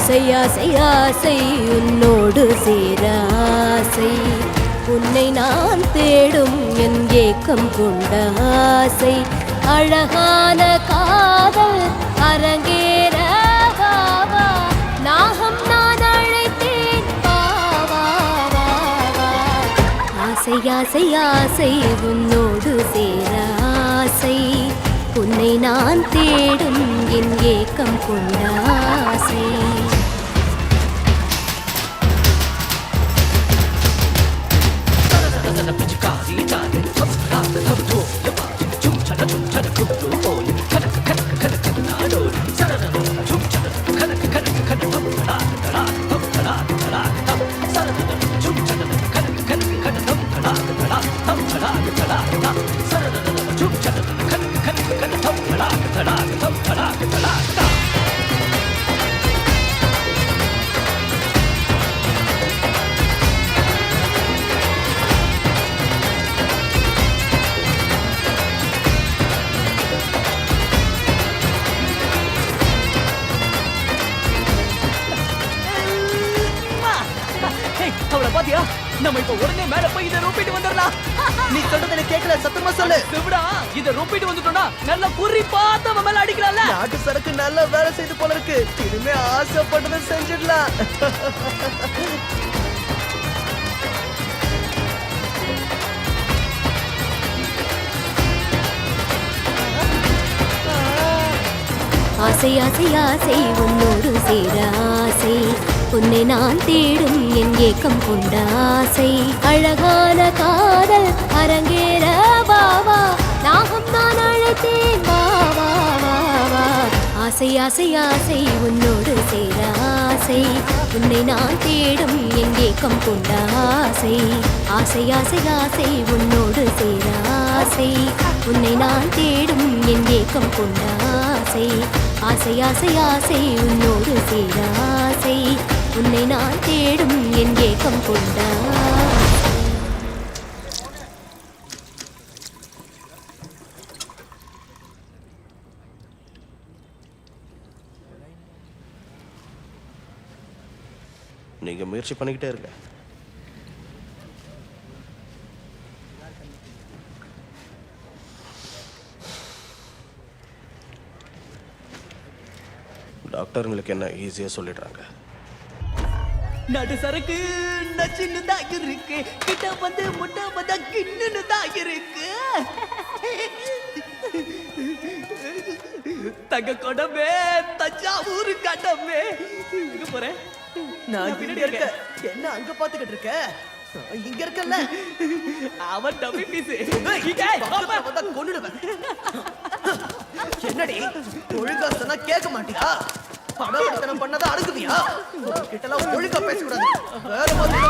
ஆசை ஆசை ஆசை உன்னோடு சேர ஆசை உன்னை நான் தேடும் என் ஏக்கம் கொண்ட ஆசை அழகான காதல் அரங்கேற வா வா நாகம் நான் அழைத்தேன் வா வா வா வா ஆசை ஆசை ஆசை உன்னோடு சேர ஆசை உன்னை நான் தேடும் என் ஏக்கம் கொண்ட ஆசை அவளை பாத்தியா? நம்ம இப்ப உடனே மேல போய் இதை ரூபிட்டு வந்துடலாம். நீ சொல்றதை கேட்கல, சத்தமா சொல்லு. செவிடா, இதை ரூபிட்டு வந்துட்டோம்னா நல்ல குறி பார்த்து அவன் மேல அடிக்கலாம்ல. நாட்டு சரக்கு நல்லா வேலை செய்து போல இருக்கு. இனிமே ஆசைப்பட்டதை செஞ்சிடலாம். ஆசை ஆசை ஆசை உன்னோடு சேர ஆசை உன்னை நான் தேடும் என் ஏக்கம் கொண்ட ஆசை அழகான காதல் அரங்கேற வா வா நாகம் நான் அழைத்தேன் வா வா வா வா ஆசை ஆசை ஆசை உன்னோடு சேர ஆசை உன்னை நான் தேடும் என் ஏக்கம் கொண்ட ஆசை ஆசை ஆசை ஆசை உன்னோடு சேர ஆசை உன்னை நான் தேடும் என் ஏக்கம் கொண்ட ஆசை ஆசை ஆசை ஆசை உன்னோடு சேர ஆசை உன்னை நான் தேடும் என் ஏக்கம் கொண்ட நீங்க முயற்சி பண்ணிக்கிட்டே இருங்க. டாக்டருங்களுக்கு என்ன ஈஸியா சொல்லிடுறாங்க. நடு சரக்கு நச்சுன்னு தான் இருக்கு, கிட்ட வந்து முட்டை வந்தா கிண்ணுன்னு தான் இருக்கு. தங்க கொடமே தஞ்சாவூர் கடமே. இங்க போறேன், நான் பின்னாடி இருக்கேன். என்ன அங்க பாத்துக்கிட்டு இருக்க? இங்க இருக்கல்ல. அவன் டம்மி பீஸ். கொன்னுடுவேன். என்னடி ஒழுங்கா சொன்னா கேட்க மாட்டியா? பணவர்த்தனம் பண்ணதை அடுக்குவியா? கிட்ட எல்லாம் ஒழுங்கா பேசக்கூடாது. வேற மாதிரி